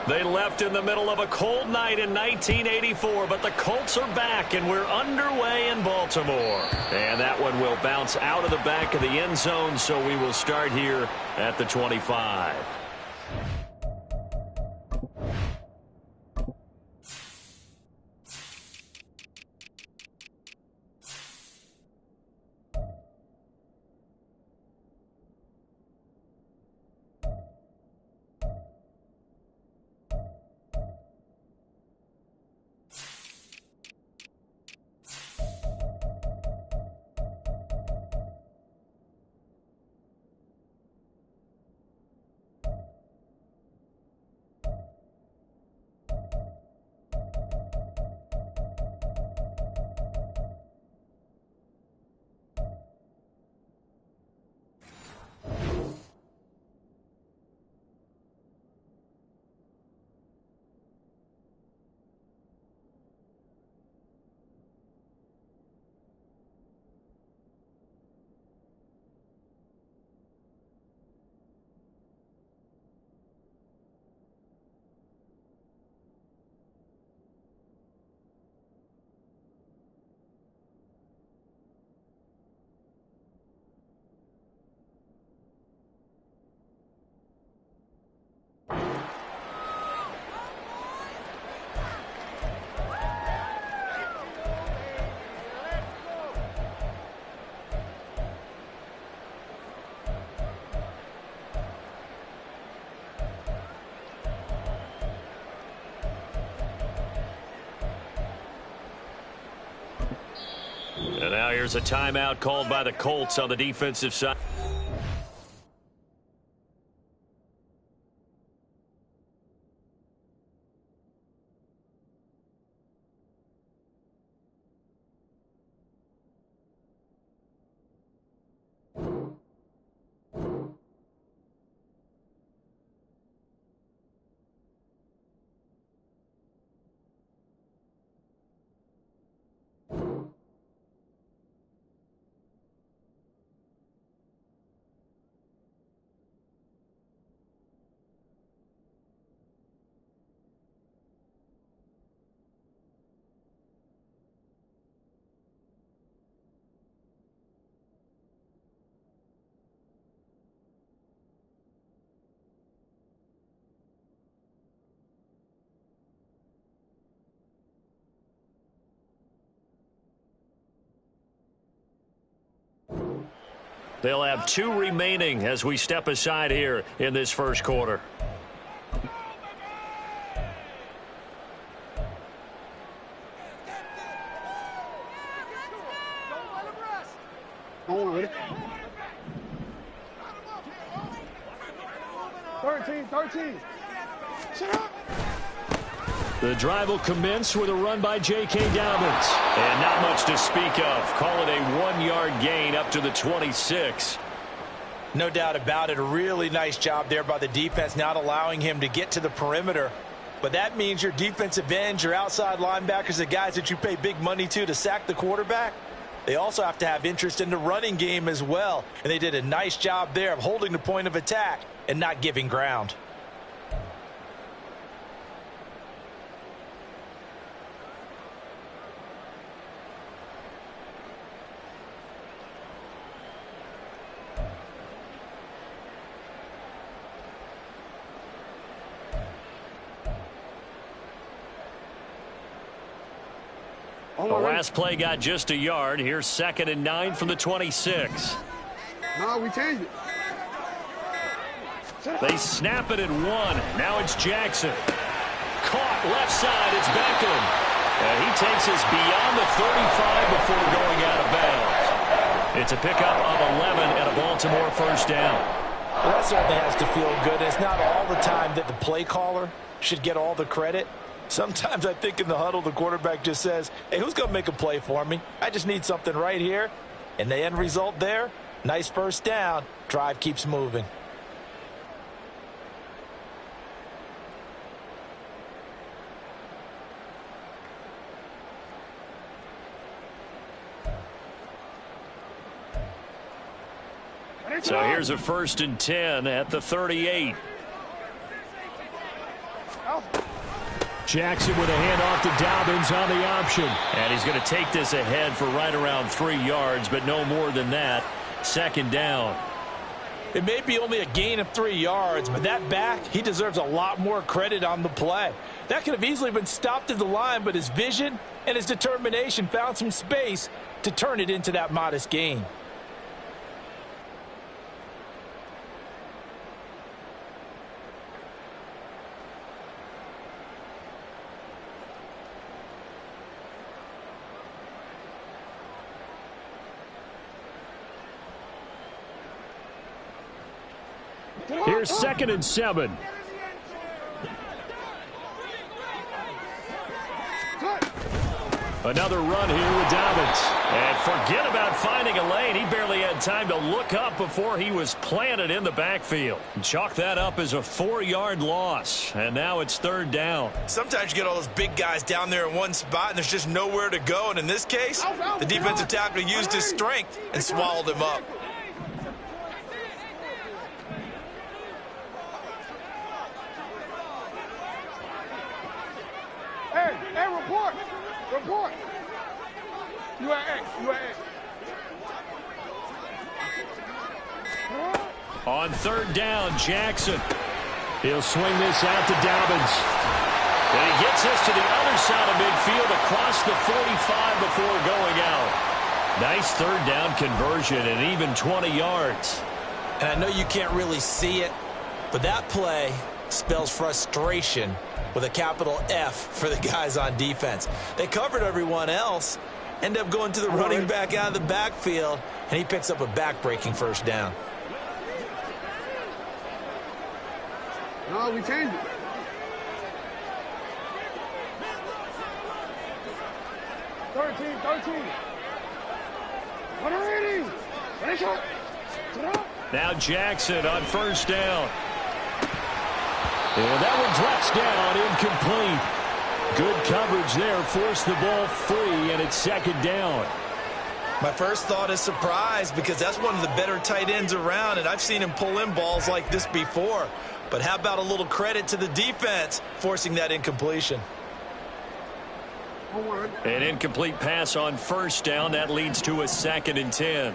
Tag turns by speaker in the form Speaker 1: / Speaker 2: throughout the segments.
Speaker 1: They left in the middle of a cold night in 1984, but the Colts are back, and we're underway in Baltimore. And that one will bounce out of the back of the end zone, so we will start here at the 25. And now here's a timeout called by the Colts on the defensive side. They'll have 2 remaining as we step aside here in this first quarter.
Speaker 2: Don't worry. 13. Shut up.
Speaker 1: The drive will commence with a run by J.K. Dobbins. And not much to speak of. Call it a 1-yard gain up to the 26.
Speaker 3: No doubt about it. A really nice job there by the defense, not allowing him to get to the perimeter. But that means your defensive ends, your outside linebackers, the guys that you pay big money to sack the quarterback, they also have to have interest in the running game as well. And they did a nice job there of holding the point of attack and not giving ground.
Speaker 1: The last play got just a yard. Here's 2nd and 9 from the 26.
Speaker 2: No, we changed it.
Speaker 1: They snap it at 1. Now it's Jackson. Caught left side. It's Beckham. And he takes us beyond the 35 before going out of bounds. It's a pickup of 11 and a Baltimore first down.
Speaker 3: Well, that certainly has to feel good. It's not all the time that the play caller should get all the credit. Sometimes I think in the huddle, the quarterback just says, hey, who's going to make a play for me? I just need something right here. And the end result there, nice first down. Drive keeps moving.
Speaker 1: So here's a 1st and 10 at the 38. Jackson with a handoff to Dobbins on the option. And he's going to take this ahead for right around 3 yards, but no more than that. Second down.
Speaker 3: It may be only a gain of 3 yards, but that back, he deserves a lot more credit on the play. That could have easily been stopped at the line, but his vision and his determination found some space to turn it into that modest gain.
Speaker 1: Here's 2nd and 7. Another run here with Dobbins. And forget about finding a lane. He barely had time to look up before he was planted in the backfield. Chalk that up as a 4-yard loss. And now it's 3rd down.
Speaker 3: Sometimes you get all those big guys down there in one spot, and there's just nowhere to go. And in this case, the defensive tackle used his strength and swallowed him up.
Speaker 2: Hey, report. Report. You at X. You at X.
Speaker 1: On 3rd down, Jackson. He'll swing this out to Dobbins. And he gets us to the other side of midfield across the 45 before going out. Nice 3rd down conversion and even 20 yards.
Speaker 3: And I know you can't really see it, but that play spells frustration with a capital F for the guys on defense. They covered everyone else, end up going to the running back out of the backfield, and he picks up a back-breaking 1st down.
Speaker 2: No, we changed it. Thirteen. What are reading?
Speaker 1: Now Jackson on 1st down. And that one drops down, incomplete. Good coverage there, forced the ball free, and it's 2nd down.
Speaker 3: My first thought is surprise, because that's one of the better tight ends around, and I've seen him pull in balls like this before. But how about a little credit to the defense forcing that incompletion?
Speaker 1: An incomplete pass on 1st down. That leads to a 2nd and 10.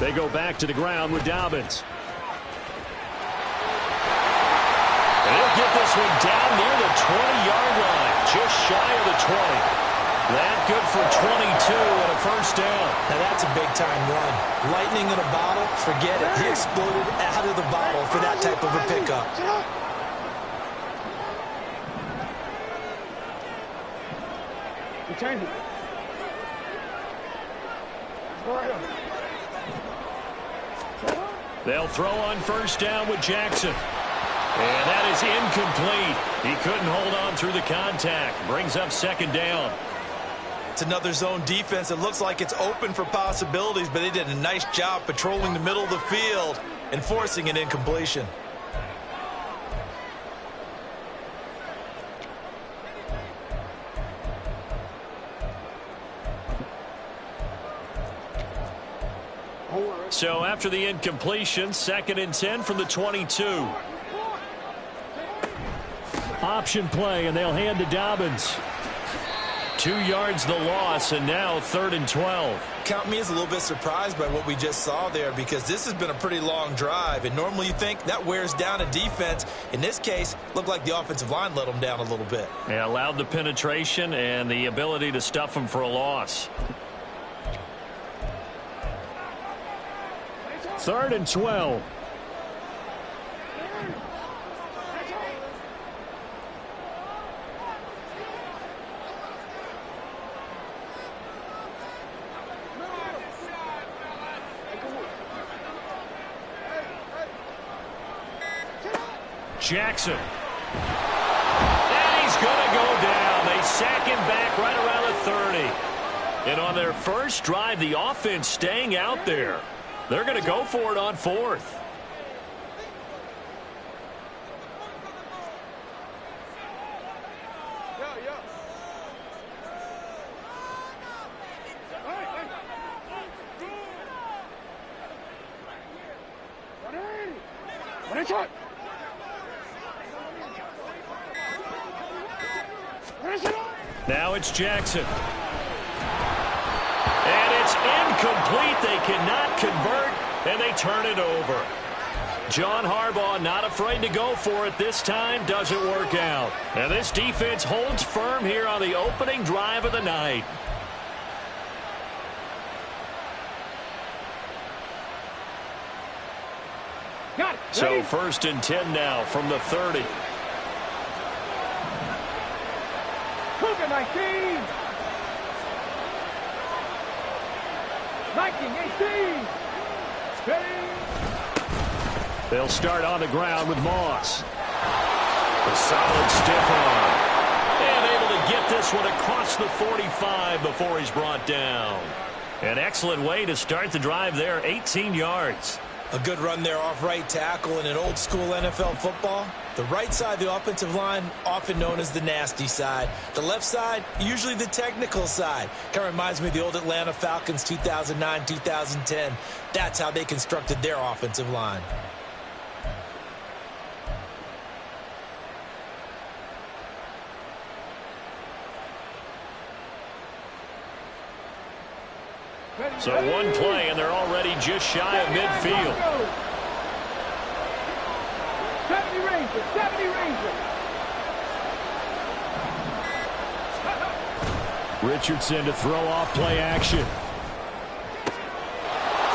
Speaker 1: They go back to the ground with Dobbins. He'll get this one down near the 20-yard line, just shy of the 20. That good for 22 and a 1st down.
Speaker 3: Now that's a big-time run. Lightning in a bottle, forget it. He exploded out of the bottle for that type of a pickup.
Speaker 2: We changed it.
Speaker 1: They'll throw on 1st down with Jackson. And that is incomplete. He couldn't hold on through the contact. Brings up 2nd down.
Speaker 3: It's another zone defense. It looks like it's open for possibilities, but they did a nice job patrolling the middle of the field and forcing an incompletion.
Speaker 1: So after the incompletion, 2nd and 10 from the 22. Option play, and they'll hand to Dobbins. 2 yards the loss, and now 3rd and 12.
Speaker 3: Count me as a little bit surprised by what we just saw there, because this has been a pretty long drive, and normally you think that wears down a defense. In this case, looked like the offensive line let them down a little bit.
Speaker 1: Yeah, allowed the penetration and the ability to stuff them for a loss. 3rd and 12. Jackson. And he's going to go down. They sack him back right around the 30. And on their first drive, the offense staying out there. They're going to go for it on 4th. Now it's Jackson. And it's incomplete. They cannot convert, and they turn it over. John Harbaugh not afraid to go for it this time. Doesn't work out. And this defense holds firm here on the opening drive of the night.
Speaker 2: Got it.
Speaker 1: So
Speaker 2: Ready?
Speaker 1: 1st and 10 now from the 30.
Speaker 2: Cougar 19. 1918. Ready?
Speaker 1: They'll start on the ground with Moss. A solid stiff arm. And able to get this one across the 45 before he's brought down. An excellent way to start the drive there, 18 yards.
Speaker 3: A good run there off right tackle in an old school NFL football. The right side of the offensive line, often known as the nasty side. The left side, usually the technical side. Kind of reminds me of the old Atlanta Falcons 2009, 2010. That's how they constructed their offensive line.
Speaker 1: So one play, and they're already just shy of midfield.
Speaker 2: 70 Rangers, 70 Rangers.
Speaker 1: Richardson to throw off play action.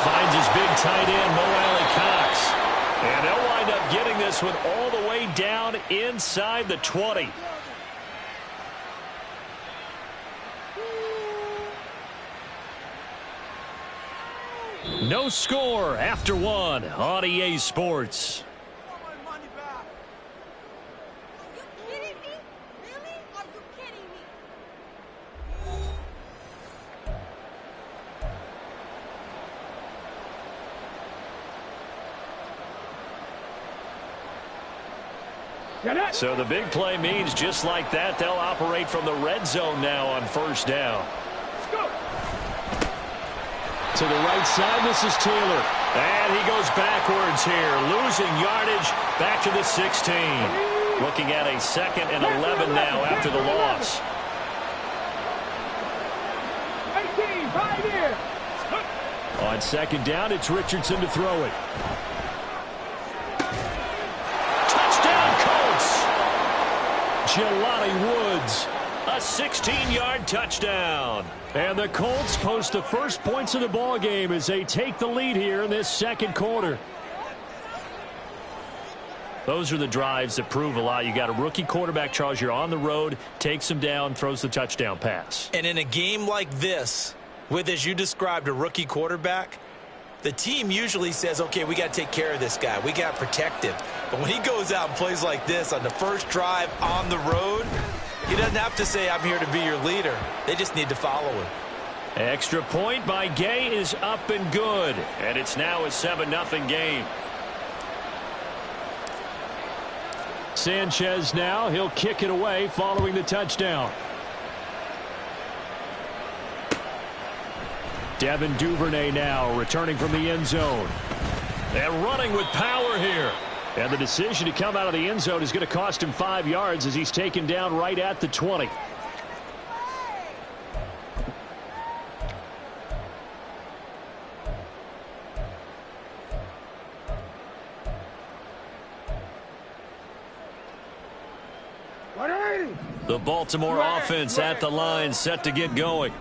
Speaker 1: Finds his big tight end, Mo Alley-Cox. And they'll wind up getting this one all the way down inside the 20. No score after one on EA Sports. So the big play means just like that, they'll operate from the red zone now on 1st down.
Speaker 2: Let's go.
Speaker 1: To the right side, this is Taylor. And he goes backwards here, losing yardage back to the 16. Looking at a 2nd and 11 now after the loss.
Speaker 2: 18, right here.
Speaker 1: On 2nd down, it's Richardson to throw it. Touchdown, Colts! Jelani Woods, a 16-yard touchdown. And the Colts post the first points of the ball game as they take the lead here in this 2nd quarter. Those are the drives that prove a lot. You got a rookie quarterback, Charles. You're on the road, takes him down, throws the touchdown pass.
Speaker 3: And in a game like this, with, as you described, a rookie quarterback, the team usually says, okay, we got to take care of this guy. We got to protect him. But when he goes out and plays like this on the first drive on the road, he doesn't have to say, I'm here to be your leader. They just need to follow him.
Speaker 1: Extra point by Gay is up and good. And it's now a 7-0 game. Sanchez now. He'll kick it away following the touchdown. Devin Duvernay now returning from the end zone. And running with power here. And the decision to come out of the end zone is going to cost him 5 yards as he's taken down right at the 20. The Baltimore offense at the line, set to get going.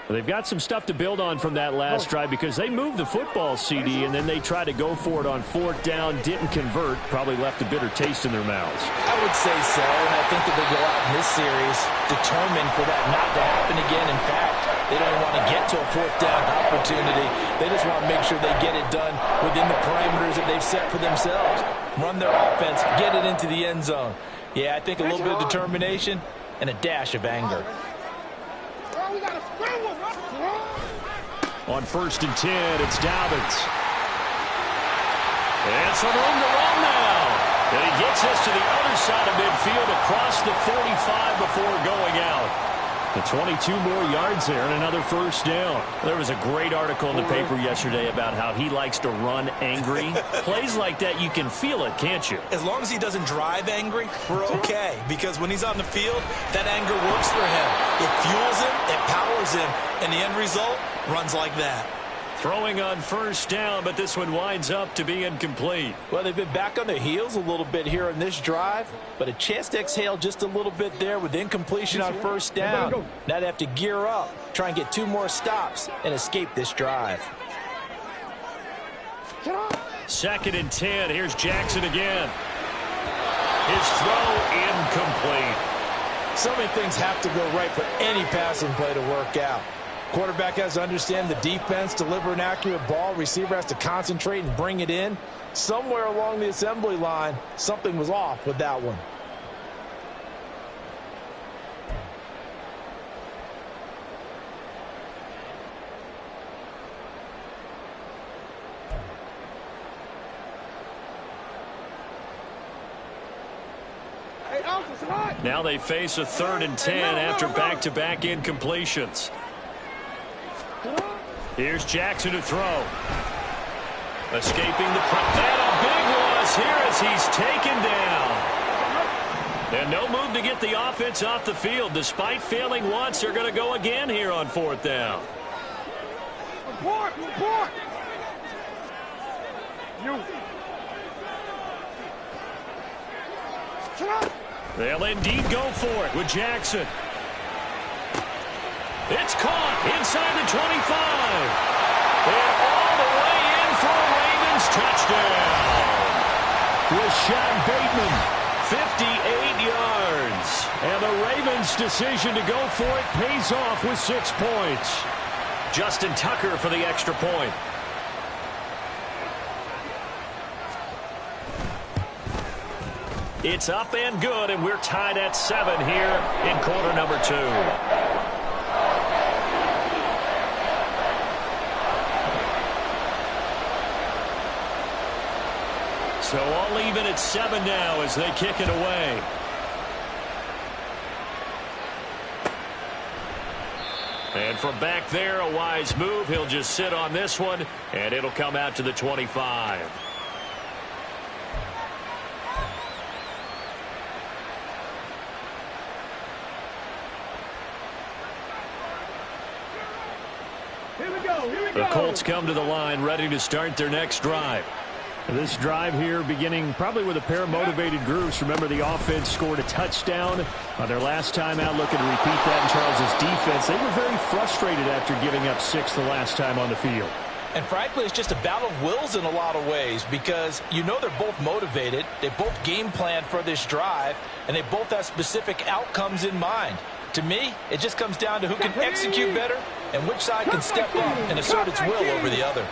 Speaker 1: They've got some stuff to build on from that last drive because they moved the football, CD, and then they tried to go for it on 4th down, didn't convert, probably left a bitter taste in their mouths.
Speaker 3: I would say so, and I think that they go out in this series determined for that not to happen again. In fact, they don't want to get to a 4th down opportunity. They just want to make sure they get it done within the parameters that they've set for themselves. Run their offense, get it into the end zone. Yeah, I think a little bit of determination and a dash of anger.
Speaker 1: On 1st and 10, it's Dobbins. And some room to run now. And he gets us to the other side of midfield across the 45 before going out. The 22 more yards there and another first down. There was a great article in the paper yesterday about how he likes to run angry. Plays like that, you can feel it, can't you?
Speaker 3: As long as he doesn't drive angry, we're okay. Because when he's on the field, that anger works for him. It fuels him, it powers him, and the end result runs like that.
Speaker 1: Throwing on first down, but this one winds up to be incomplete.
Speaker 3: Well, they've been back on their heels a little bit here in this drive, but a chance to exhale just a little bit there with incompletion on first down. Now they have to gear up, try and get 2 more stops, and escape this drive.
Speaker 1: 2nd and 10. Here's Jackson again. His throw incomplete.
Speaker 3: So many things have to go right for any passing play to work out. Quarterback has to understand the defense, deliver an accurate ball. Receiver has to concentrate and bring it in. Somewhere along the assembly line, something was off with that one.
Speaker 1: Now they face a 3rd and 10 after back-to-back incompletions. Here's Jackson to throw. Escaping the pressure. And a big loss here as he's taken down. And no move to get the offense off the field. Despite failing once, they're going to go again here on 4th down.
Speaker 2: Report!
Speaker 1: They'll indeed go for it with Jackson. It's caught inside the 25. And all the way in for a Ravens touchdown. Rashad Bateman, 58 yards. And the Ravens' decision to go for it pays off with 6 points. Justin Tucker for the extra point. It's up and good, and we're tied at 7 here in quarter number 2. So all even at 7 now as they kick it away. And from back there, a wise move. He'll just sit on this one, and it'll come out to the 25. The Colts come to the line ready to start their next drive.
Speaker 4: This drive here beginning probably with a pair of motivated groups. Remember, the offense scored a touchdown on their last time out, looking to repeat that in Charles' defense. They were very frustrated after giving up 6 the last time on the field.
Speaker 3: And frankly, it's just a battle of wills in a lot of ways because you know they're both motivated. They both game planned for this drive, and they both have specific outcomes in mind. To me, it just comes down to who can execute better and which side can step up and assert its will over the other.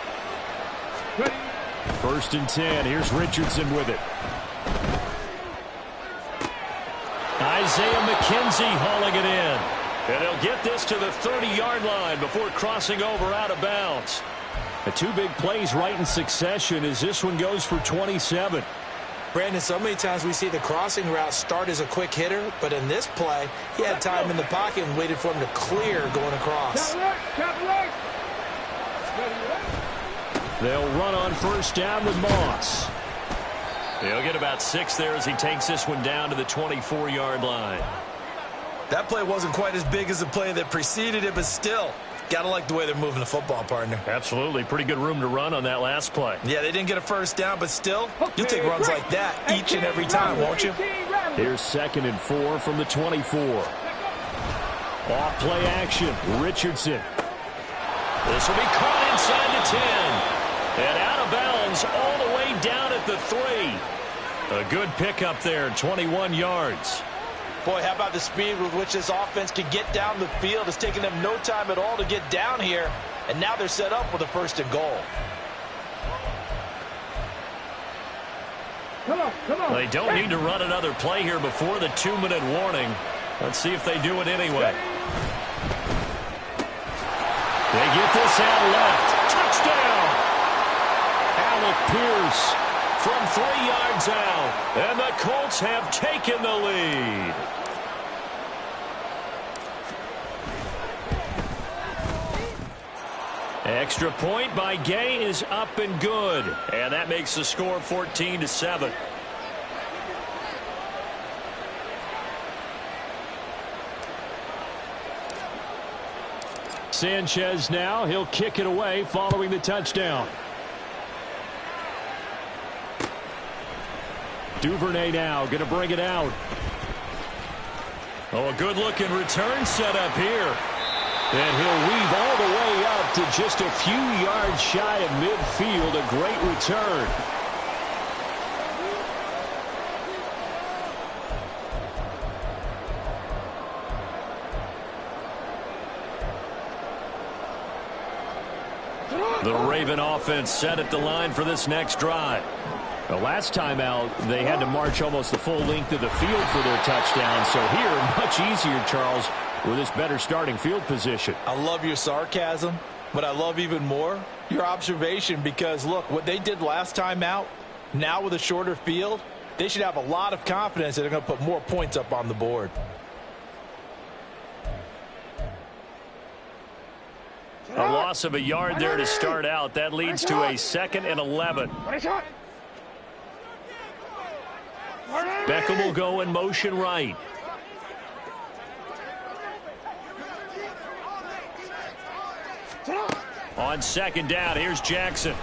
Speaker 4: 1st and 10. Here's Richardson with it.
Speaker 1: Isaiah McKenzie hauling it in. And they'll get this to the 30-yard line before crossing over out of bounds.
Speaker 4: The 2 big plays right in succession as this one goes for 27.
Speaker 3: Brandon, so many times we see the crossing route start as a quick hitter, but in this play, he had time in the pocket and waited for him to clear going across.
Speaker 1: They'll run on first down with Moss. He'll get about 6 there as he takes this one down to the 24-yard line.
Speaker 3: That play wasn't quite as big as the play that preceded it, but still, gotta like the way they're moving the football, partner.
Speaker 1: Absolutely. Pretty good room to run on that last play.
Speaker 3: Yeah, they didn't get a first down, but still, you'll take runs like that each and every time, won't you?
Speaker 4: Here's 2nd and 4 from the 24. Off play action. Richardson.
Speaker 1: This will be caught inside the 10. And out of bounds all the way down at the 3. A good pickup there, 21 yards.
Speaker 3: Boy, how about the speed with which this offense can get down the field? It's taken them no time at all to get down here, and now they're set up with a 1st and goal.
Speaker 2: Come on.
Speaker 1: They don't need to run another play here before the 2-minute warning. Let's see if they do it anyway. They get this out left. Touchdown! Alec Pierce from 3 yards out. And the Colts have taken the lead. Extra point by Gay is up and good. And that makes the score 14-7.
Speaker 4: Sanchez now. He'll kick it away following the touchdown. Duvernay now going to bring it out.
Speaker 1: Oh, a good-looking return set up here. And he'll weave all the way up to just a few yards shy of midfield. A great return. The Raven offense set at the line for this next drive.
Speaker 4: The last time out, they had to march almost the full length of the field for their touchdown. So here, much easier, Charles, with this better starting field position.
Speaker 3: I love your sarcasm, but I love even more your observation because, look, what they did last time out, now with a shorter field, they should have a lot of confidence that they're going to put more points up on the board.
Speaker 1: A loss of a yard there to start out. That leads to a 2nd and 11. Beckham will go in motion right. On 2nd down, here's Jackson.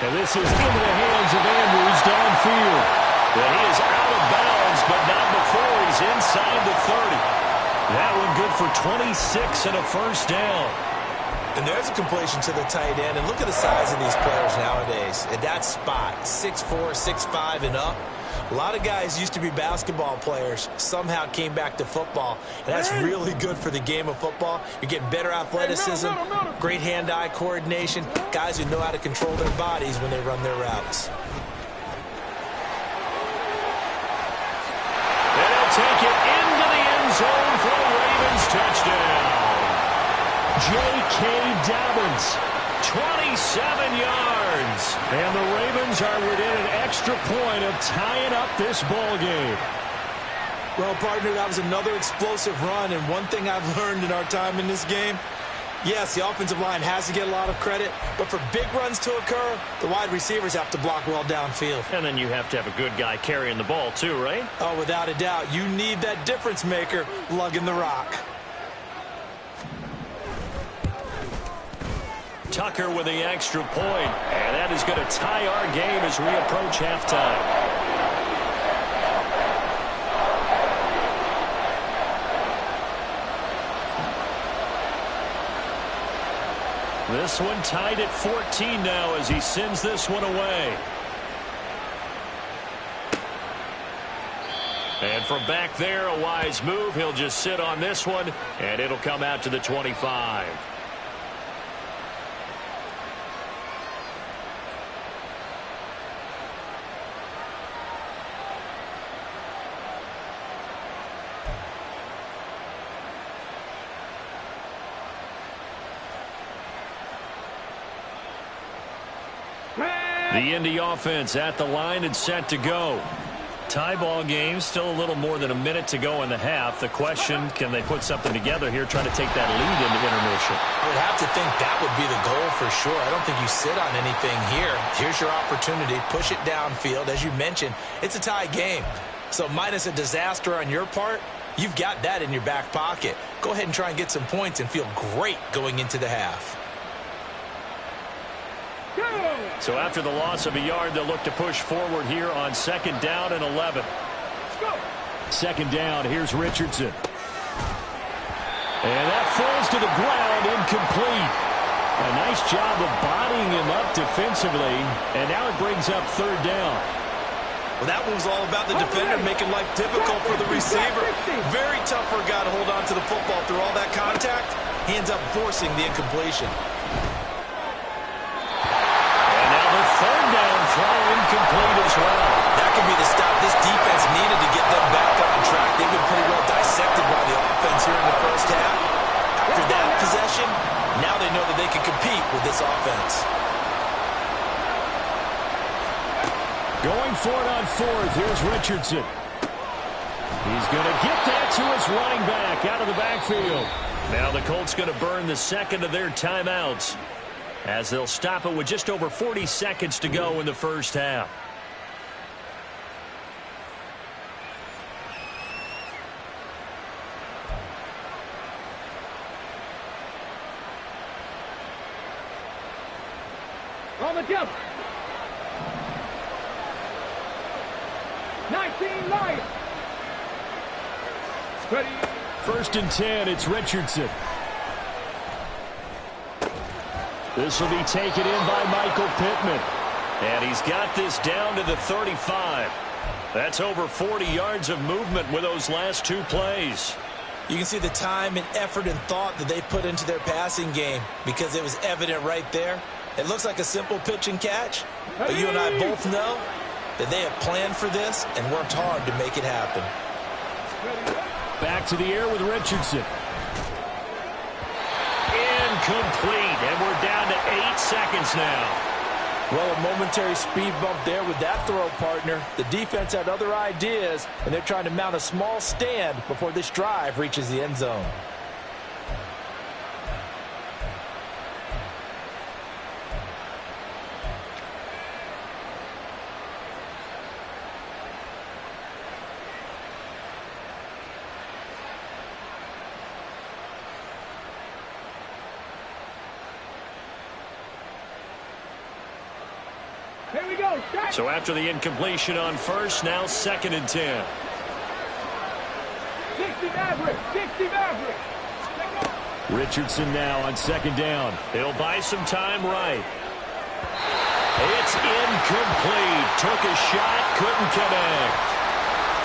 Speaker 4: And this is into the hands of Andrews downfield.
Speaker 1: Well, he is out of bounds, but not before he's inside the 30. That one good for 26 and a first down.
Speaker 3: And there's a completion to the tight end. And look at the size of these players nowadays. At that spot, 6'4", 6'5", and up. A lot of guys used to be basketball players, somehow came back to football. And that's really good for the game of football. You're getting better athleticism, great hand-eye coordination, guys who know how to control their bodies when they run their routes.
Speaker 1: And they'll take it into the end zone for a Ravens touchdown. J.K. Dobbins, 27 yards.
Speaker 4: And the Ravens are within an extra point of tying up this ball game.
Speaker 3: Well, partner, that was another explosive run. And one thing I've learned in our time in this game, yes, the offensive line has to get a lot of credit, but for big runs to occur, the wide receivers have to block well downfield.
Speaker 1: And then you have to have a good guy carrying the ball too, right?
Speaker 3: Oh, without a doubt. You need that difference maker lugging the rock.
Speaker 1: Tucker with the extra point, and that is going to tie our game as we approach halftime. This one tied at 14 now as he sends this one away. And from back there, a wise move. He'll just sit on this one, and it'll come out to the 25. The Indy offense at the line and set to go. Tie ball game, still a little more than a minute to go in the half. The question, can they put something together here, trying to take that lead into intermission?
Speaker 3: I would have to think that would be the goal for sure. I don't think you sit on anything here. Here's your opportunity. Push it downfield. As you mentioned, it's a tie game. So minus a disaster on your part, you've got that in your back pocket. Go ahead and try and get some points and feel great going into the half.
Speaker 1: So after the loss of a yard, they'll look to push forward here on 2nd down and 11.
Speaker 4: 2nd down, here's Richardson. And that falls to the ground, incomplete. A nice job of bodying him up defensively, and now it brings up 3rd down.
Speaker 3: Well, that one was all about the defender making life difficult for the receiver. Very tough for a guy to hold on to the football through all that contact. He ends up forcing the incompletion.
Speaker 1: 3rd down throw incomplete as well.
Speaker 3: That could be the stop this defense needed to get them back on track. They've been pretty well dissected by the offense here in the first half. After that possession, now they know that they can compete with this offense.
Speaker 4: Going for it on 4th. Here's Richardson. He's going to get that to his running back out of the backfield.
Speaker 1: Now the Colts going to burn the second of their timeouts as they'll stop it with just over 40 seconds to go in the first half.
Speaker 2: On the jump. 19 Lions. Ready.
Speaker 4: First and 10, it's Richardson. This will be taken in by Michael Pittman.
Speaker 1: And he's got this down to the 35. That's over 40 yards of movement with those last two plays.
Speaker 3: You can see the time and effort and thought that they put into their passing game because it was evident right there. It looks like a simple pitch and catch, but you and I both know that they have planned for this and worked hard to make it happen.
Speaker 4: Back to the air with Richardson.
Speaker 1: Incomplete, and we're down to 8 seconds now.
Speaker 3: Well, a momentary speed bump there with that throw, partner. The defense had other ideas, and they're trying to mount a small stand before this drive reaches the end zone.
Speaker 2: Here we go.
Speaker 1: So after the incompletion on first, now second and 10.
Speaker 2: 60 Maverick. 60 Maverick.
Speaker 4: Richardson now on second down.
Speaker 1: He'll buy some time right. It's incomplete. Took a shot, couldn't connect.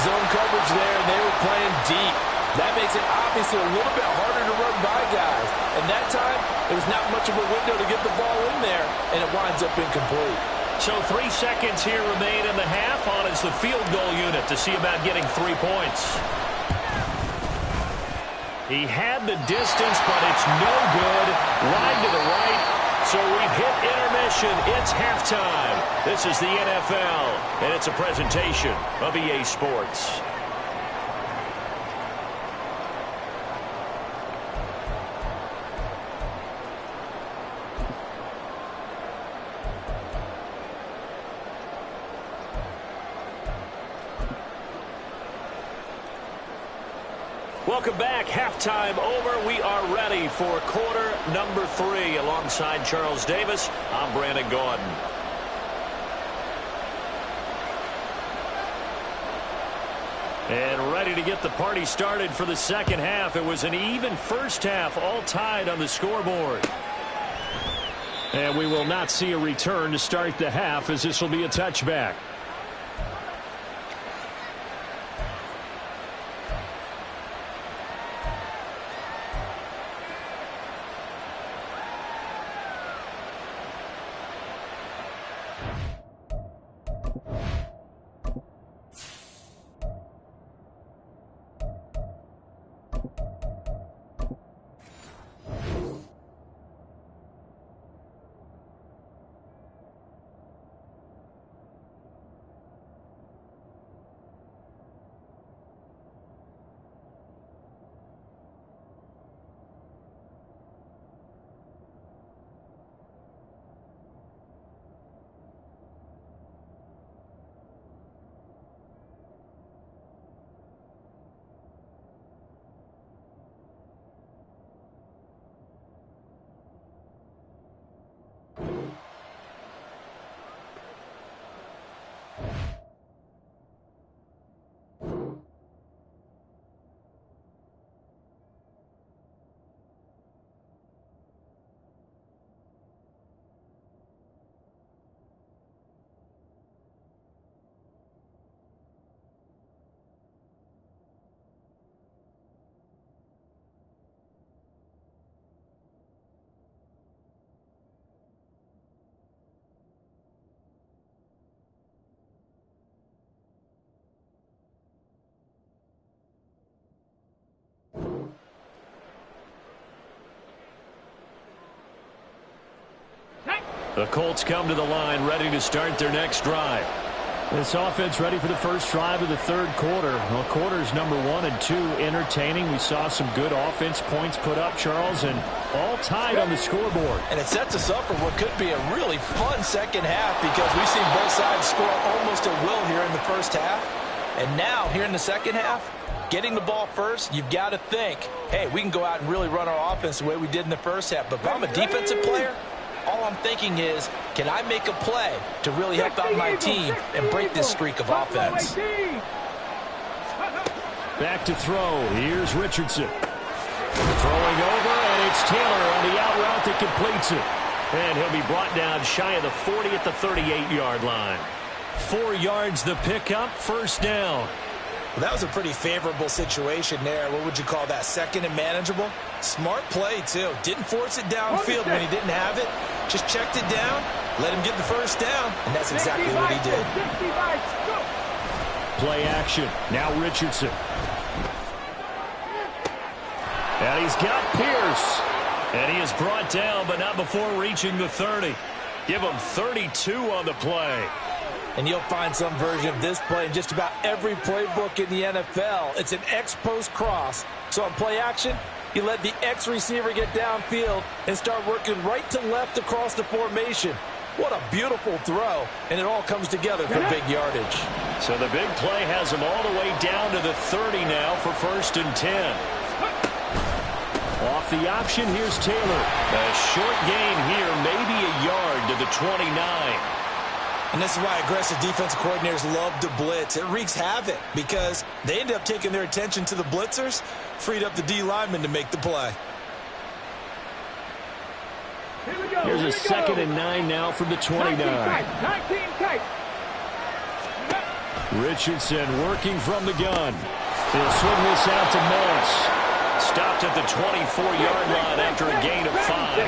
Speaker 3: Zone coverage there, and they were playing deep. That makes it obviously a little bit harder to run by guys. And that time, there was not much of a window to get the ball in there, and it winds up incomplete.
Speaker 1: So 3 seconds here remain in the half. On is the field goal unit to see about getting 3 points. He had the distance, but it's no good. Wide to the right. So we've hit intermission. It's halftime. This is the NFL, and it's a presentation of EA Sports. Welcome back. Halftime over. We are ready for quarter number 3. Alongside Charles Davis, I'm Brandon Gordon. And ready to get the party started for the second half. It was an even first half, all tied on the scoreboard.
Speaker 4: And we will not see a return to start the half, as this will be a touchback.
Speaker 1: The Colts come to the line ready to start their next drive.
Speaker 4: This offense ready for the first drive of the third quarter. Well, quarters number 1 and 2 entertaining. We saw some good offense points put up, Charles, and all tied on the scoreboard.
Speaker 3: And it sets us up for what could be a really fun second half because we've seen both sides score almost at will here in the first half. And now, here in the second half, getting the ball first, you've got to think, hey, we can go out and really run our offense the way we did in the first half. But if I'm a defensive player, all I'm thinking is, can I make a play to really help out my team and break this streak of offense?
Speaker 4: Back to throw. Here's Richardson. Throwing over, and it's Taylor on the out route that completes it. And he'll be brought down shy of the 40 at the 38-yard line. 4 yards the pickup, first down.
Speaker 3: Well, that was a pretty favorable situation there. What would you call that? Second and manageable? Smart play, too. Didn't force it downfield when he didn't have it. Just checked it down, let him get the first down, and that's exactly what he did.
Speaker 4: Play action. Now Richardson. And he's got Pierce. And he is brought down, but not before reaching the 30. Give him 32 on the play.
Speaker 3: And you'll find some version of this play in just about every playbook in the NFL. It's an X-post cross. So on play action, you let the X receiver get downfield and start working right to left across the formation. What a beautiful throw. And it all comes together for big yardage.
Speaker 1: So the big play has him all the way down to the 30 now for 1st and 10.
Speaker 4: Off the option, here's Taylor.
Speaker 1: A short gain here, maybe a yard to the 29.
Speaker 3: And this is why aggressive defensive coordinators love to blitz. It wreaks havoc because they end up taking their attention to the blitzers, freed up the D lineman to make the play.
Speaker 4: Here's a 2nd and 9 now from the 29.
Speaker 2: 19 tight.
Speaker 4: Richardson working from the gun. He'll swing this out to Morris.
Speaker 1: Stopped at the 24-yard line after a gain of 5.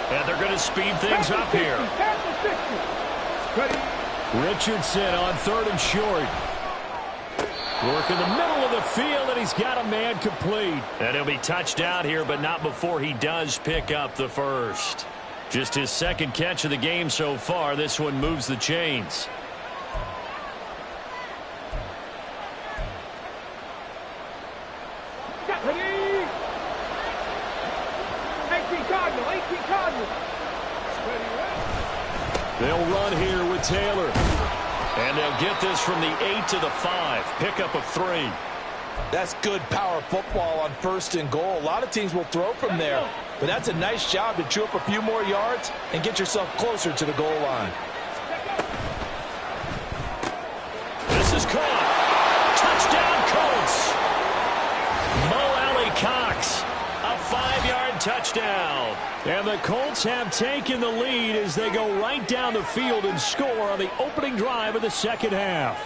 Speaker 1: And they're going to speed things up here.
Speaker 4: Richardson on 3rd and short. Work in the middle of the field, and he's got a man complete.
Speaker 1: And he'll be touched out here, but not before he does pick up the first. Just his 2nd catch of the game so far. This one moves the chains.
Speaker 4: They'll run here with Taylor.
Speaker 1: And they'll get this from the 8 to the 5. Pickup of 3.
Speaker 3: That's good power football on 1st and goal. A lot of teams will throw from there. But that's a nice job to chew up a few more yards and get yourself closer to the goal line.
Speaker 1: This is caught. Touchdown, Colts. Mo Alley Cox. A 5-yard touchdown.
Speaker 4: And the Colts have taken the lead as they go right down the field and score on the opening drive of the second half.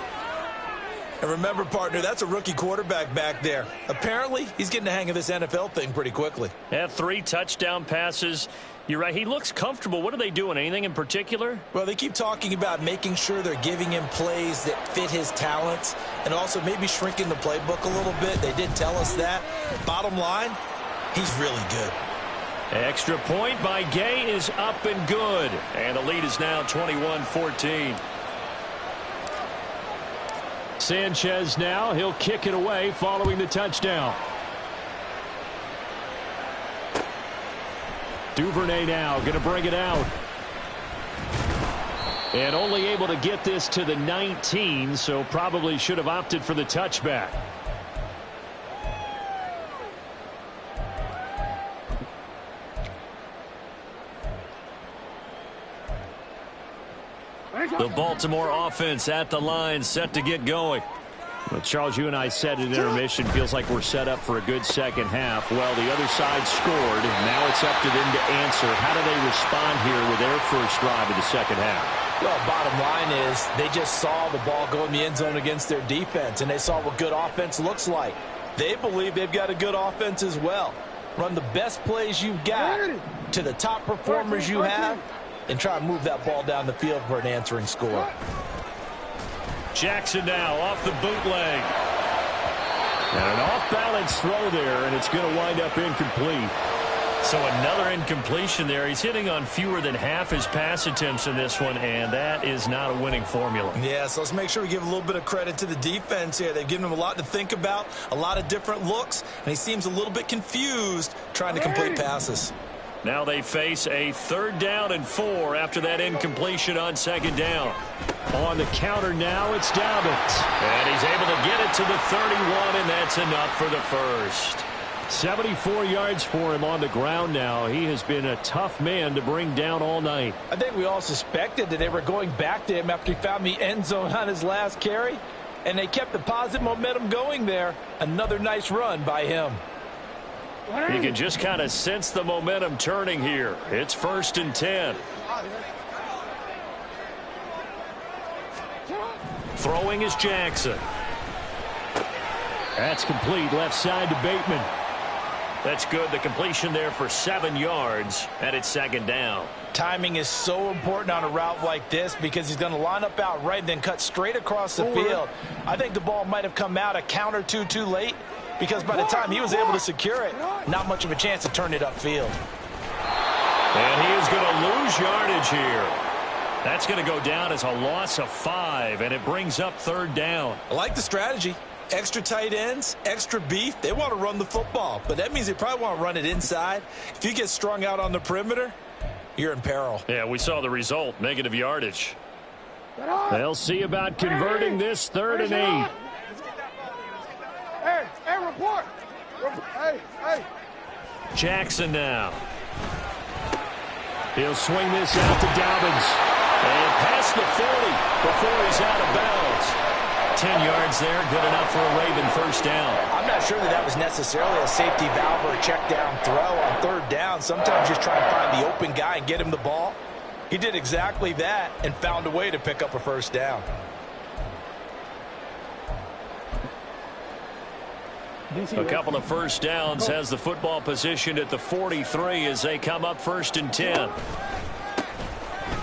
Speaker 3: And remember, partner, that's a rookie quarterback back there. Apparently, he's getting the hang of this NFL thing pretty quickly.
Speaker 1: Had 3 touchdown passes. You're right. He looks comfortable. What are they doing? Anything in particular?
Speaker 3: Well, they keep talking about making sure they're giving him plays that fit his talents and also maybe shrinking the playbook a little bit. They did tell us that. Bottom line, he's really good.
Speaker 1: Extra point by Gay is up and good. And the lead is now 21-14.
Speaker 4: Sanchez now. He'll kick it away following the touchdown. Duvernay now going to bring it out. And only able to get this to the 19, so probably should have opted for the touchback.
Speaker 1: The Baltimore offense at the line, set to get going.
Speaker 4: Well, Charles, you and I said at intermission, feels like we're set up for a good second half. Well, the other side scored, and now it's up to them to answer. How do they respond here with their first drive of the second half?
Speaker 3: Well, bottom line is they just saw the ball go in the end zone against their defense, and they saw what good offense looks like. They believe they've got a good offense as well. Run the best plays you've got to the top performers you have, and try and move that ball down the field for an answering score.
Speaker 1: Jackson now off the bootleg.
Speaker 4: And an off-balance throw there, and it's going to wind up incomplete.
Speaker 1: So another incompletion there. He's hitting on fewer than half his pass attempts in this one, and that is not a winning formula.
Speaker 3: Yeah, so let's make sure we give a little bit of credit to the defense here. They've given him a lot to think about, a lot of different looks, and he seems a little bit confused trying to complete passes.
Speaker 1: Now they face a 3rd down and 4 after that incompletion on 2nd down.
Speaker 4: On the counter now, it's Dobbins.
Speaker 1: And he's able to get it to the 31, and that's enough for the first.
Speaker 4: 74 yards for him on the ground now. He has been a tough man to bring down all night.
Speaker 3: I think we all suspected that they were going back to him after he found the end zone on his last carry, and they kept the positive momentum going there. Another nice run by him.
Speaker 1: You can just kind of sense the momentum turning here. It's 1st and 10. Throwing is Jackson.
Speaker 4: That's complete, left side to Bateman.
Speaker 1: That's good. The completion there for 7 yards, and it's 2nd down.
Speaker 3: Timing is so important on a route like this because he's going to line up out right and then cut straight across the field. I think the ball might have come out a count or two too late because by the time he was able to secure it, not much of a chance to turn it upfield.
Speaker 1: And he is going to lose yardage here. That's going to go down as a loss of 5, and it brings up 3rd down.
Speaker 3: I like the strategy. Extra tight ends, extra beef. They want to run the football, but that means they probably want to run it inside. If you get strung out on the perimeter, you're in peril.
Speaker 1: Yeah, we saw the result, negative yardage.
Speaker 4: They'll see about converting this 3rd and 8.
Speaker 2: Hey, report. Hey.
Speaker 1: Jackson now.
Speaker 4: He'll swing this out to Dobbins.
Speaker 1: And past the 40 before he's out of bounds. 10 yards there, good enough for a Raven 1st down.
Speaker 3: I'm not sure that was necessarily a safety valve or a check down throw on 3rd down. Sometimes just try and find the open guy and get him the ball. He did exactly that and found a way to pick up a 1st down.
Speaker 1: A couple of 1st downs has the football positioned at the 43 as they come up 1st and 10.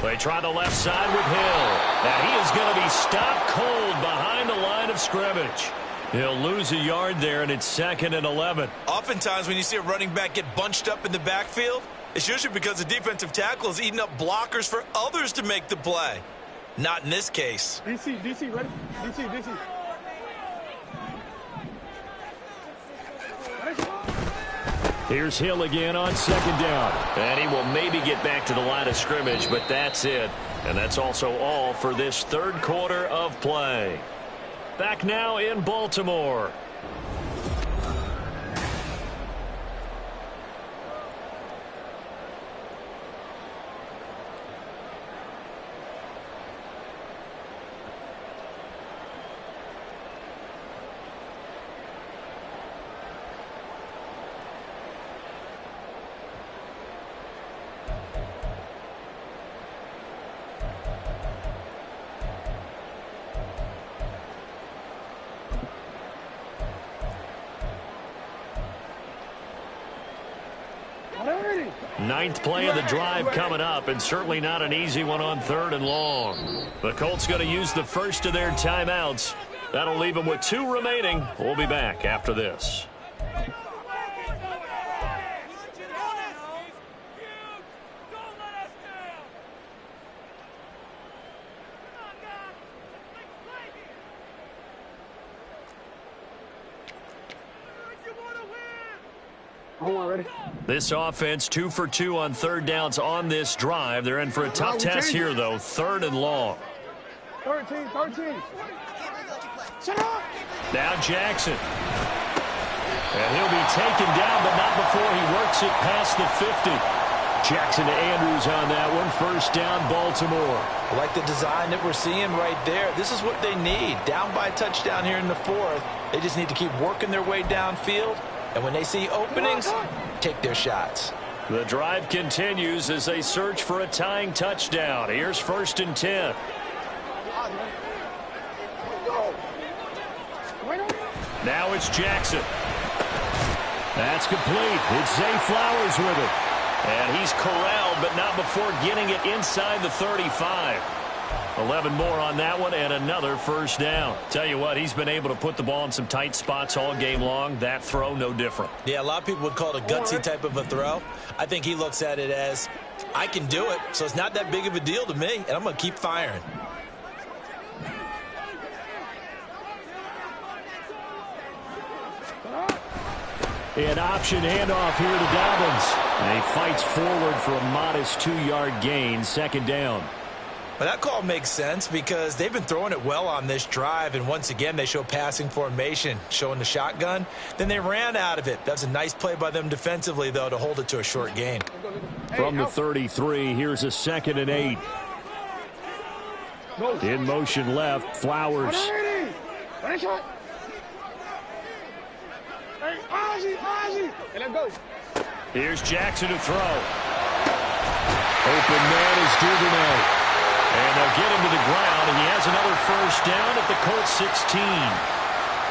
Speaker 1: They try the left side with Hill. And he is going to be stopped cold behind the line of scrimmage. He'll lose a yard there, and it's 2nd and 11.
Speaker 3: Oftentimes when you see a running back get bunched up in the backfield, it's usually because the defensive tackle is eating up blockers for others to make the play. Not in this case.
Speaker 2: DC, ready? DC.
Speaker 4: Here's Hill again on 2nd down.
Speaker 1: And he will maybe get back to the line of scrimmage, but that's it. And that's also all for this 3rd quarter of play. Back now in Baltimore. Ninth play of the drive coming up, and certainly not an easy one on 3rd and long. The Colts going to use the first of their timeouts. That'll leave them with 2 remaining. We'll be back after this. This offense 2 for 2 on 3rd downs on this drive. They're in for a tough test here, though. 3rd and long.
Speaker 2: 13.
Speaker 1: Now Jackson. And he'll be taken down, but not before he works it past the 50.
Speaker 4: Jackson to Andrews on that one. 1st down, Baltimore.
Speaker 3: I like the design that we're seeing right there. This is what they need. Down by a touchdown here in the 4th. They just need to keep working their way downfield. And when they see openings, take their shots.
Speaker 1: The drive continues as they search for a tying touchdown. Here's 1st and 10. Now it's Jackson.
Speaker 4: That's complete. It's Zay Flowers with it.
Speaker 1: And he's corralled, but not before getting it inside the 35.
Speaker 4: 11 more on that one and another first down. Tell you what, he's been able to put the ball in some tight spots all game long. That throw, no different.
Speaker 3: Yeah, a lot of people would call it a gutsy type of a throw. I think he looks at it as, I can do it, so it's not that big of a deal to me, and I'm going to keep firing.
Speaker 4: An option handoff here to Dobbins. And he fights forward for a modest 2-yard gain, second down.
Speaker 3: But that call makes sense because they've been throwing it well on this drive, and once again they show passing formation, showing the shotgun. Then they ran out of it. That's a nice play by them defensively, though, to hold it to a short gain.
Speaker 4: From the 33, here's a 2nd and 8. In motion left, Flowers. Here's Jackson to throw. Open man is Duvernay. And they'll get him to the ground, and he has another first down at the Colts 16.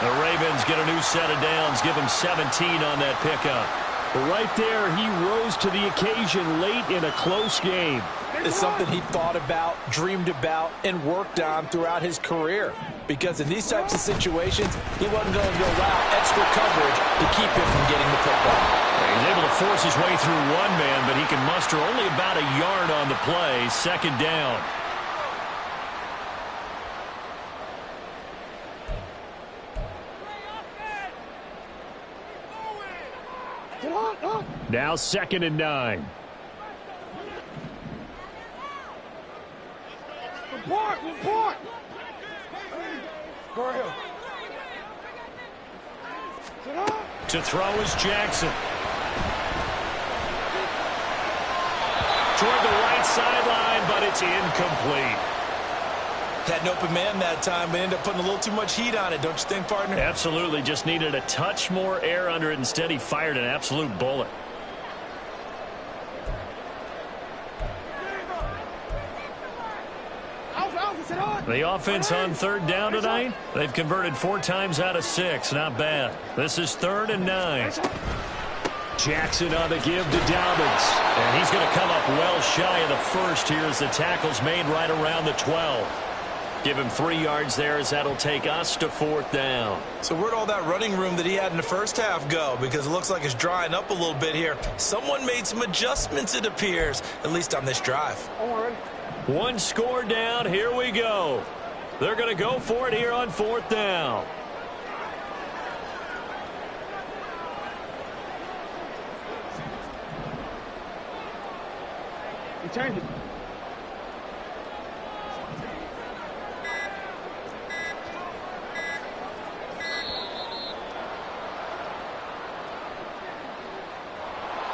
Speaker 4: The Ravens get a new set of downs, give him 17 on that pickup. But right there, he rose to the occasion late in a close game.
Speaker 3: It's something he thought about, dreamed about, and worked on throughout his career. Because in these types of situations, he wasn't going to allow extra coverage to keep him from getting the football.
Speaker 4: He's able to force his way through one man, but he can muster only about a yard on the play, second down. Now 2nd and 9.
Speaker 2: Report! Go ahead.
Speaker 4: To throw is Jackson. Toward the right sideline, but it's incomplete.
Speaker 3: Had an open man that time, but ended up putting a little too much heat on it, don't you think, partner?
Speaker 4: Absolutely. Just needed a touch more air under it. Instead, he fired an absolute bullet. The offense on 3rd down tonight, they've converted 4 times out of 6. Not bad. This is 3rd and 9. Jackson on the give to Dobbins. And he's going to come up well shy of the first here as the tackle's made right around the 12. Give him 3 yards there as that'll take us to 4th down.
Speaker 3: So where'd all that running room that he had in the first half go? Because it looks like it's drying up a little bit here. Someone made some adjustments, it appears, at least on this drive.
Speaker 4: One score down. Here we go. They're going to go for it here on 4th down.
Speaker 2: He changed it.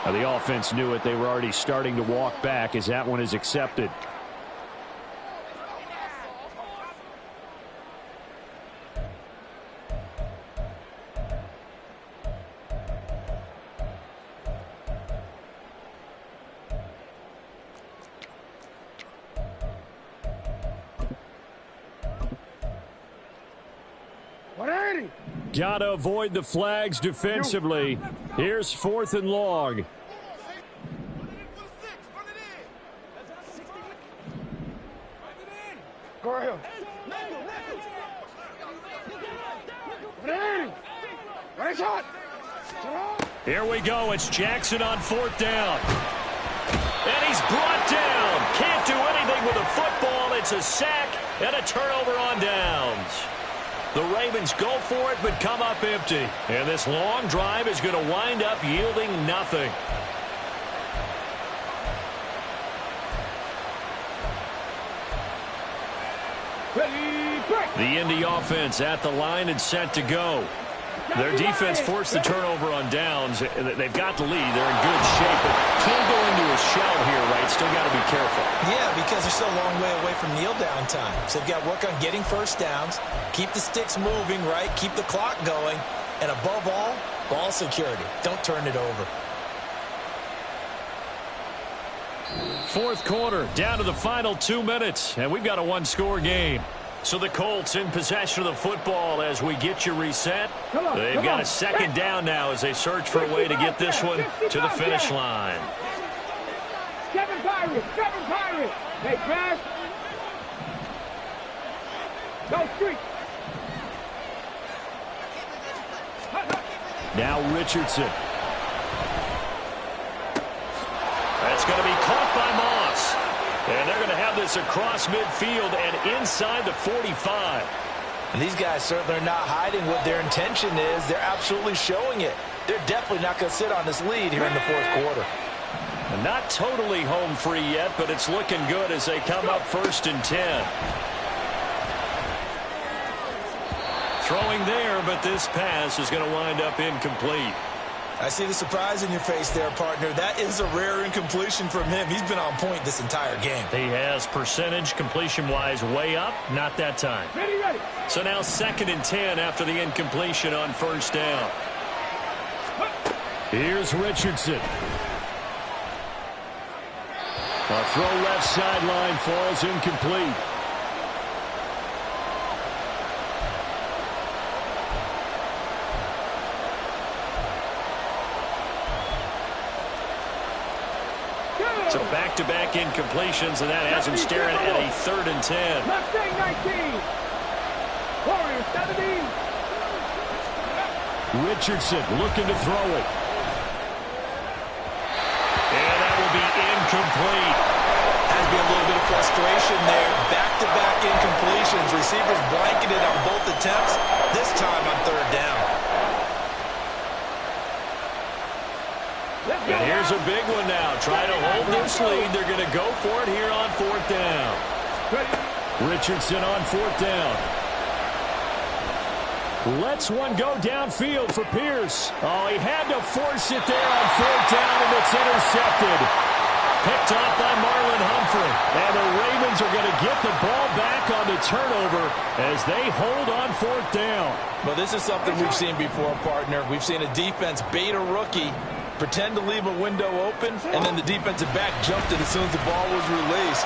Speaker 4: Now the offense knew it. They were already starting to walk back as that one is accepted. Got to avoid the flags defensively. Here's 4th and long.
Speaker 2: Go ahead.
Speaker 4: Here we go. It's Jackson on 4th down. And he's brought down. Can't do anything with the football. It's a sack and a turnover on downs. The Ravens go for it but come up empty. And this long drive is going to wind up yielding nothing. The Indy offense at the line and set to go. Their defense forced the turnover on downs. They've got the lead. They're in good shape, but can't go into a shell here, right? Still got to be careful.
Speaker 3: Yeah, because they're still a long way away from kneel down time. So they've got to work on getting first downs, keep the sticks moving, right? Keep the clock going, and above all, ball security. Don't turn it over.
Speaker 4: 4th quarter, down to the final 2 minutes, and we've got a one-score game. So the Colts in possession of the football as we get you reset. They've got a 2nd down now as they search for a way to get this one to the finish line.
Speaker 2: Kevin Pirate. Hey, pass. Go street.
Speaker 4: Now Richardson.
Speaker 1: That's going to be caught by Moss. And they're going to have this across midfield and inside the 45.
Speaker 3: And these guys certainly are not hiding what their intention is. They're absolutely showing it. They're definitely not going to sit on this lead here in the fourth quarter.
Speaker 1: And not totally home free yet, but it's looking good as they come up 1st and 10. Throwing there, but this pass is going to wind up incomplete.
Speaker 3: I see the surprise in your face there, partner. That is a rare incompletion from him. He's been on point this entire game.
Speaker 1: He has percentage completion-wise way up. Not that time.
Speaker 2: Ready, ready.
Speaker 1: So now 2nd and 10 after the incompletion on 1st down.
Speaker 4: Here's Richardson. A throw left sideline falls incomplete.
Speaker 1: So back-to-back incompletions, and that has him staring at a 3rd and 10.
Speaker 2: Mustang 19. Warriors 17.
Speaker 4: Richardson looking to throw it.
Speaker 1: And that will be incomplete.
Speaker 3: Has to be a little bit of frustration there. Back-to-back incompletions. Receivers blanketed on both attempts, this time on 3rd down.
Speaker 1: And here's a big one now. Try to hold this lead. They're going to go for it here on 4th down.
Speaker 4: Richardson on 4th down. Lets one go downfield for Pierce. Oh, he had to force it there on 4th down, and it's intercepted. Picked off by Marlon Humphrey. And the Ravens are going to get the ball back on the turnover as they hold on 4th down.
Speaker 3: Well, this is something we've seen before, partner. We've seen a defense bait a rookie, pretend to leave a window open, and then the defensive back jumped it as soon as the ball was released.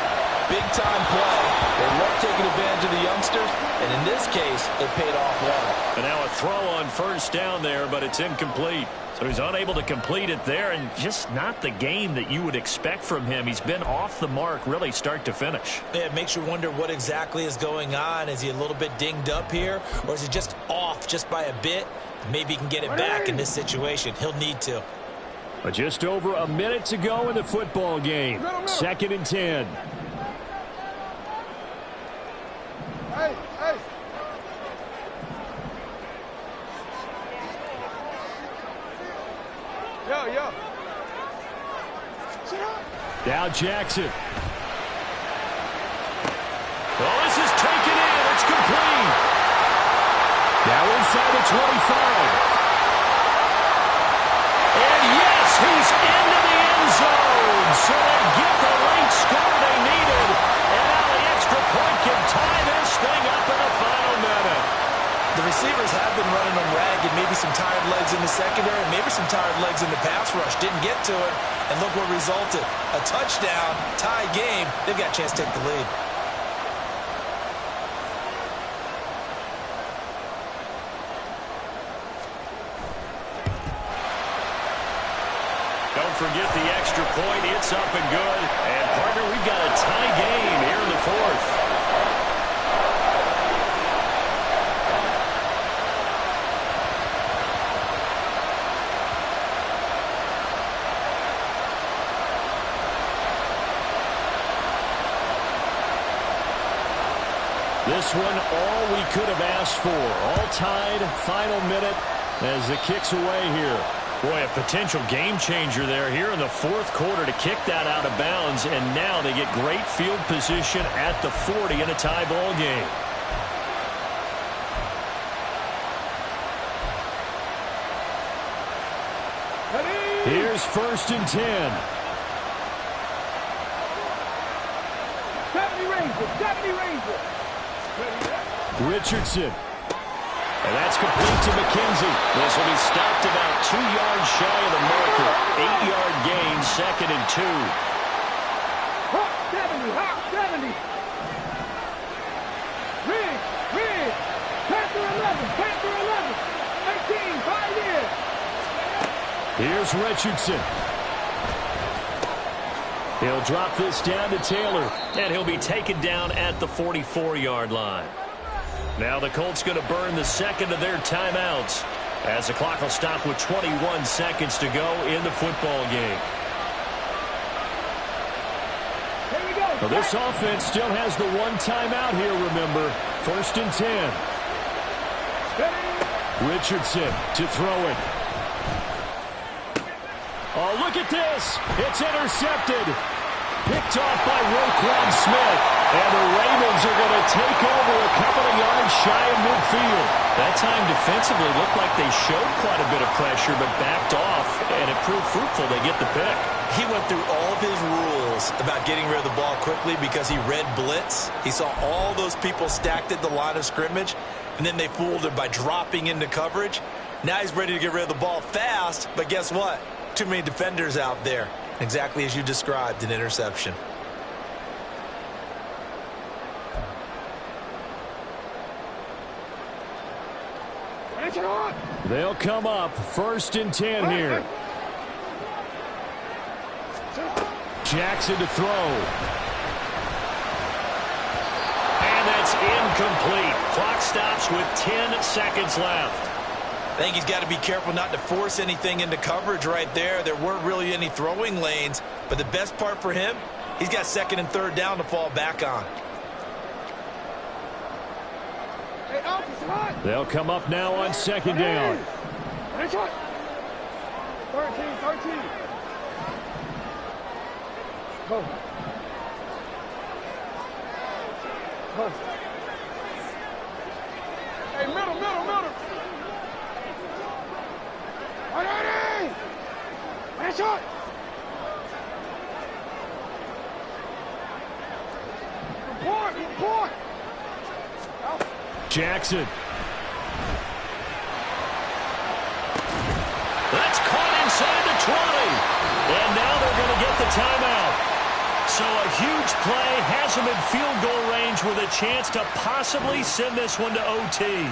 Speaker 3: Big-time play. They love taking advantage of the youngsters, and in this case, it paid off well.
Speaker 1: And now a throw on 1st down there, but it's incomplete. So he's unable to complete it there, and just not the game that you would expect from him. He's been off the mark really start to finish.
Speaker 3: Yeah, it makes you wonder what exactly is going on. Is he a little bit dinged up here, or is he just off just by a bit? Maybe he can get it back in this situation. He'll need to.
Speaker 4: But just over a minute to go in the football game. 2nd and 10.
Speaker 2: Hey, hey. Yo.
Speaker 4: Now Jackson.
Speaker 1: Well, this is taken in. It's complete.
Speaker 4: Now inside the 25.
Speaker 1: And yes, he's into the end zone. So they get the late score they needed. And now the extra point can tie this thing up in the final minute.
Speaker 3: The receivers have been running them ragged. Maybe some tired legs in the secondary, maybe some tired legs in the pass rush. Didn't get to it, and look what resulted. A touchdown, tie game. They've got a chance to take the lead.
Speaker 1: Don't forget the extra point. It's up and good. And, partner, we've got a tie game here in the 4th.
Speaker 4: This one, all we could have asked for. All tied, final minute as it kicks away here.
Speaker 1: Boy, a potential game changer there here in the 4th quarter to kick that out of bounds. And now they get great field position at the 40 in a tie ball game.
Speaker 4: Here's 1st and 10.
Speaker 2: 70 Rangers.
Speaker 4: Richardson. And that's complete to McKenzie.
Speaker 1: This will be stopped about 2 yards shy of the marker. 8-yard gain, 2nd and 2.
Speaker 2: Hawk 70. Rig. Panther 11. 18, 5 years.
Speaker 4: Here's Richardson. He'll drop this down to Taylor.
Speaker 1: And he'll be taken down at the 44-yard line. Now the Colts going to burn the second of their timeouts as the clock will stop with 21 seconds to go in the football game.
Speaker 4: Well, this offense still has the one timeout here, remember. 1st and 10. Richardson to throw it. Oh, look at this. It's intercepted. Picked off by Roquan Smith. And the Ravens are going to take over a couple of yards shy of midfield.
Speaker 1: That time defensively looked like they showed quite a bit of pressure but backed off, and it proved fruitful. They get the pick.
Speaker 3: He went through all of his rules about getting rid of the ball quickly because he read blitz. He saw all those people stacked at the line of scrimmage, and then they fooled him by dropping into coverage. Now he's ready to get rid of the ball fast, but guess what? Too many defenders out there. Exactly as you described, an interception.
Speaker 4: They'll come up 1st and 10 here. Jackson to throw.
Speaker 1: And that's incomplete. Clock stops with 10 seconds left.
Speaker 3: I think he's got to be careful not to force anything into coverage right there. There weren't really any throwing lanes, but the best part for him, he's got 2nd and 3rd down to fall back on.
Speaker 4: They'll come up now on 2nd down.
Speaker 2: 13. Go. Hey, middle. Ready! Hands up! Report!
Speaker 4: Jackson.
Speaker 1: That's caught inside the 20. And now they're going to get the timeout. So a huge play has them in field goal range with a chance to possibly send this one to OT.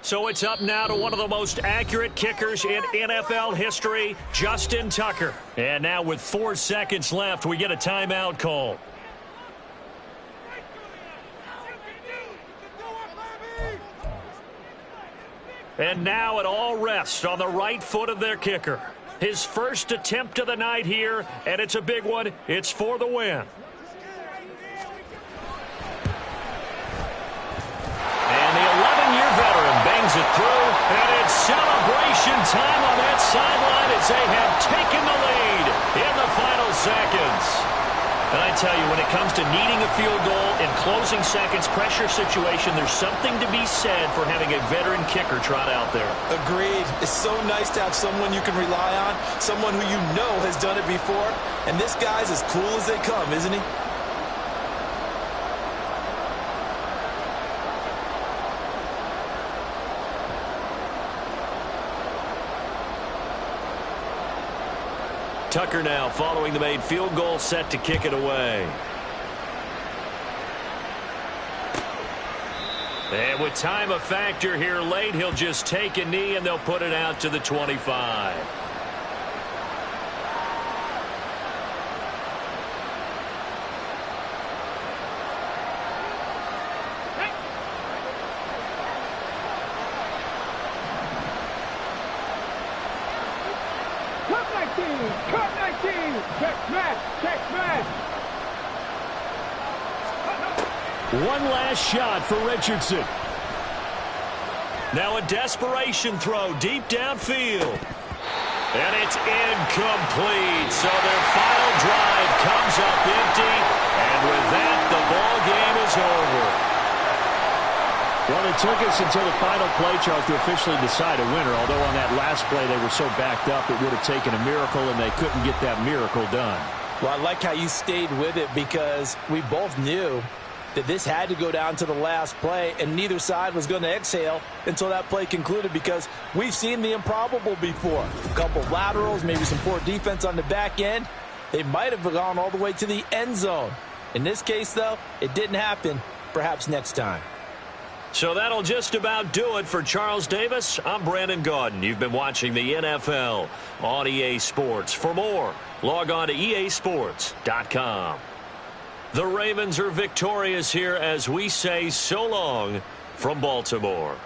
Speaker 1: So it's up now to one of the most accurate kickers in NFL history, Justin Tucker. And now with 4 seconds left, we get a timeout call. And now it all rests on the right foot of their kicker. His first attempt of the night here, and it's a big one. It's for the win. It through, and it's celebration time on that sideline as they have taken the lead in the final seconds. And I tell you, when it comes to needing a field goal in closing seconds, pressure situation, there's something to be said for having a veteran kicker trot out there.
Speaker 3: Agreed. It's so nice to have someone you can rely on, someone who you know has done it before, and this guy's as cool as they come, isn't he?
Speaker 1: Tucker now following the made field goal, set to kick it away. And with time a factor here late, he'll just take a knee and they'll put it out to the 25.
Speaker 4: One last shot for Richardson.
Speaker 1: Now a desperation throw deep downfield. And it's incomplete. So their final drive comes up empty. And with that, the ball game is over.
Speaker 4: Well, it took us until the final play, Charles, to officially decide a winner. Although on that last play they were so backed up, it would have taken a miracle, and they couldn't get that miracle done.
Speaker 3: Well, I like how you stayed with it because we both knew that this had to go down to the last play, and neither side was going to exhale until that play concluded because we've seen the improbable before. A couple of laterals, maybe some poor defense on the back end. They might have gone all the way to the end zone. In this case, though, it didn't happen. Perhaps next time.
Speaker 1: So that'll just about do it for Charles Davis. I'm Brandon Gaudin. You've been watching the NFL on EA Sports. For more, log on to easports.com. The Ravens are victorious here as we say so long from Baltimore.